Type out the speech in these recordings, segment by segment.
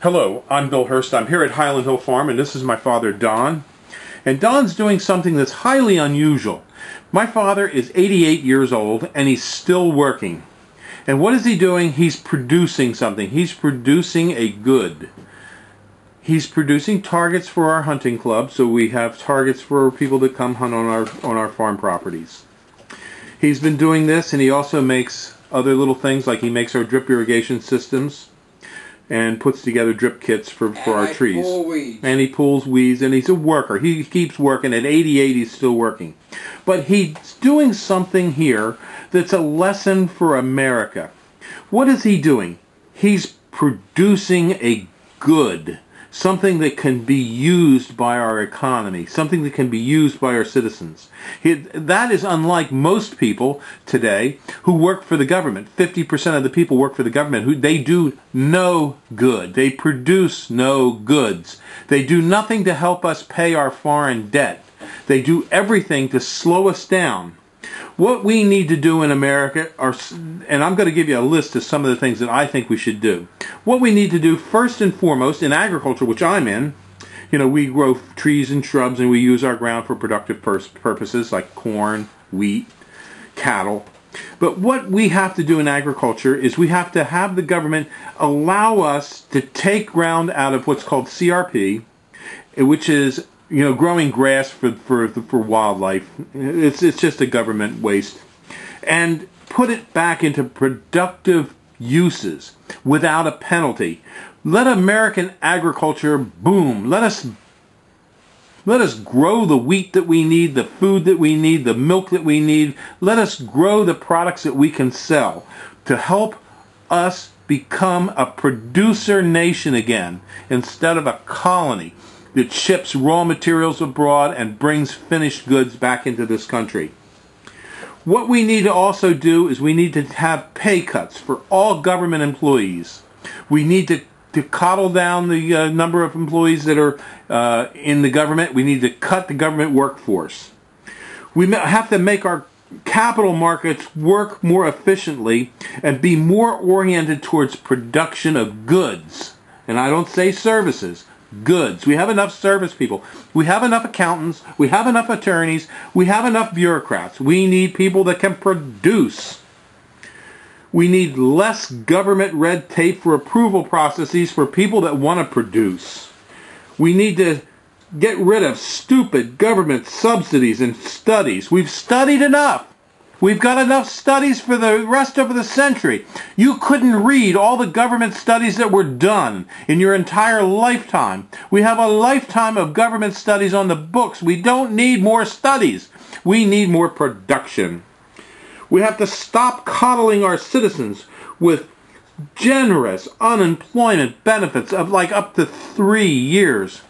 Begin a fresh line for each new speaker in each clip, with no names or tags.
Hello, I'm Bill Hurst. I'm here at Highland Hill Farm, and this is my father, Don. And Don's doing something that's highly unusual. My father is 88 years old, and he's still working. And what is he doing? He's producing something. He's producing a good. He's producing targets for our hunting club, so we have targets for people that come hunt on our farm properties. He's been doing this, and he also makes other little things, like he makes our drip irrigation systems and puts together drip kits for our trees. And he pulls weeds, and he's a worker. He keeps working. At 88, he's still working. But he's doing something here that's a lesson for America. What is he doing? He's producing a good, something that can be used by our economy, something that can be used by our citizens. That is unlike most people today who work for the government. 50% of the people work for the government. They do no good. They produce no goods. They do nothing to help us pay our foreign debt. They do everything to slow us down. What we need to do in America are, and I'm going to give you a list of some of the things that I think we should do. What we need to do first and foremost in agriculture, which I'm in, we grow trees and shrubs, and we use our ground for productive purposes like corn, wheat, cattle. But what we have to do in agriculture is we have to have the government allow us to take ground out of what's called CRP, which is growing grass for wildlife. It's just a government waste, and put it back into productive uses without a penalty. Let American agriculture boom. Let us grow the wheat that we need, the food that we need, the milk that we need. Let us grow the products that we can sell to help us become a producer nation again, instead of a colony that ships raw materials abroad and brings finished goods back into this country. What we need to also do is we need to have pay cuts for all government employees. We need to coddle down the number of employees that are in the government. We need to cut the government workforce. We have to make our capital markets work more efficiently and be more oriented towards production of goods. And I don't say services. Goods. We have enough service people. We have enough accountants. We have enough attorneys. We have enough bureaucrats. We need people that can produce. We need less government red tape for approval processes for people that want to produce. We need to get rid of stupid government subsidies and studies. We've studied enough. We've got enough studies for the rest of the century. You couldn't read all the government studies that were done in your entire lifetime. We have a lifetime of government studies on the books. We don't need more studies. We need more production. We have to stop coddling our citizens with generous unemployment benefits of like up to 3 years.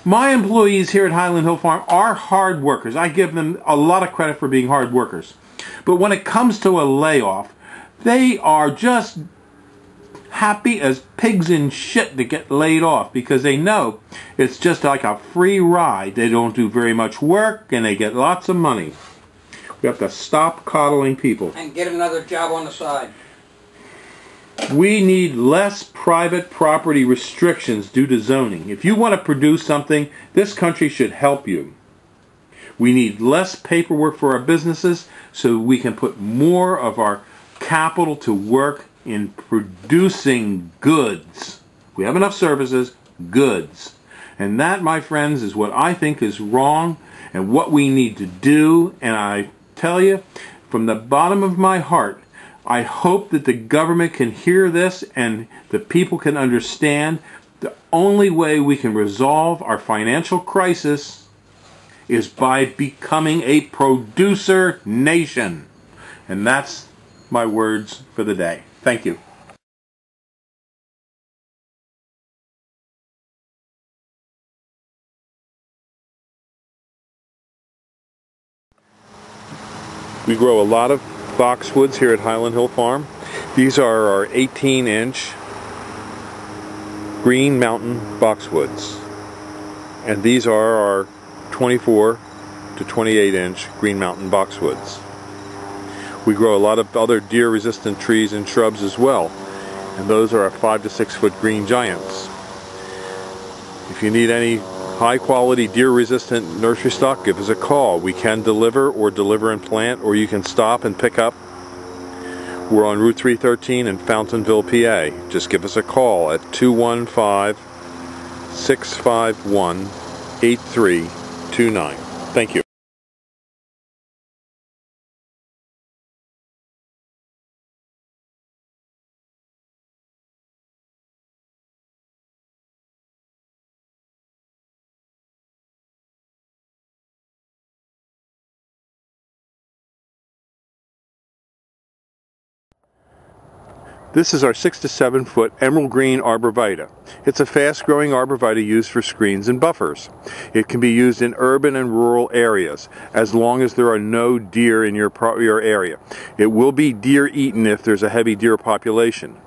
My employees here at Highland Hill Farm are hard workers. I give them a lot of credit for being hard workers. But when it comes to a layoff, they are just happy as pigs in shit to get laid off, because they know it's just like a free ride. They don't do very much work, and they get lots of money. We have to stop coddling people.
And get another job on the side.
We need less private property restrictions due to zoning. If you want to produce something, this country should help you. We need less paperwork for our businesses so we can put more of our capital to work in producing goods. We have enough services, goods. And that, my friends, is what I think is wrong and what we need to do. And I tell you, from the bottom of my heart, I hope that the government can hear this and the people can understand the only way we can resolve our financial crisis is by becoming a producer nation. And that's my words for the day. Thank you. We grow a lot of boxwoods here at Highland Hill Farm. These are our 18-inch Green Mountain boxwoods. And these are our 24 to 28-inch Green Mountain boxwoods. We grow a lot of other deer-resistant trees and shrubs as well, and those are our 5 to 6 foot green giants. If you need any high-quality, deer-resistant nursery stock, give us a call. We can deliver and plant, or you can stop and pick up. We're on Route 313 in Fountainville, PA. Just give us a call at 215-651-8329. Thank you. This is our 6 to 7 foot emerald green arborvitae. It's a fast-growing arborvitae used for screens and buffers. It can be used in urban and rural areas as long as there are no deer in your area. It will be deer eaten if there's a heavy deer population.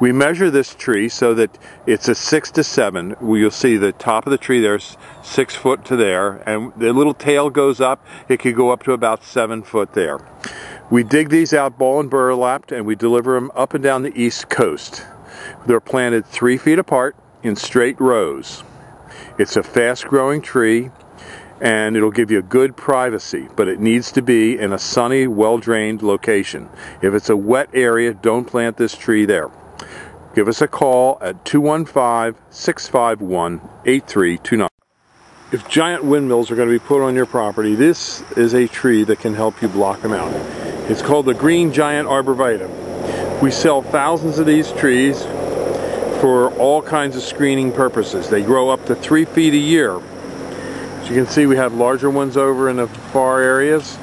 We measure this tree so that it's a 6 to 7. You'll see the top of the tree there's 6 foot to there, and the little tail goes up. It could go up to about 7 foot there. We dig these out ball and burlapped, and we deliver them up and down the East Coast. They're planted 3 feet apart in straight rows. It's a fast-growing tree, and it'll give you good privacy, but it needs to be in a sunny, well-drained location. If it's a wet area, don't plant this tree there. Give us a call at 215-651-8329. If giant windmills are going to be put on your property, this is a tree that can help you block them out. It's called the green giant arborvitae. We sell thousands of these trees for all kinds of screening purposes. They grow up to 3 feet a year. As you can see, we have larger ones over in the far areas,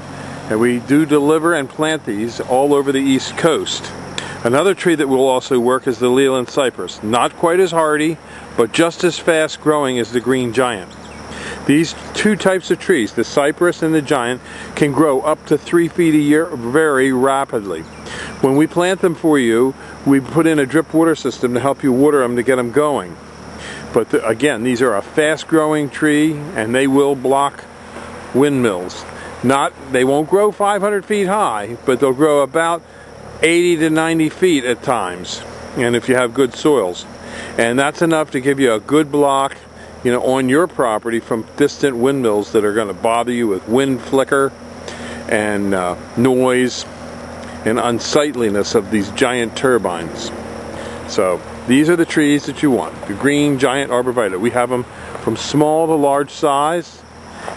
and we do deliver and plant these all over the East Coast. Another tree that will also work is the Leland cypress. Not quite as hardy, but just as fast growing as the green giant. These two types of trees, the cypress and the giant, can grow up to 3 feet a year very rapidly. When we plant them for you, we put in a drip water system to help you water them to get them going. But again, these are a fast-growing tree, and they will block windmills. They won't grow 500 feet high, but they'll grow about 80 to 90 feet at times, and if you have good soils. And that's enough to give you a good block, on your property from distant windmills that are going to bother you with wind flicker and noise and unsightliness of these giant turbines. So these are the trees that you want, the green giant arborvitae. We have them from small to large size,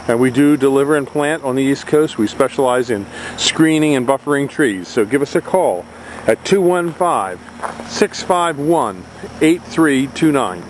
and we do deliver and plant on the East Coast. We specialize in screening and buffering trees. So give us a call at 215-651-8329.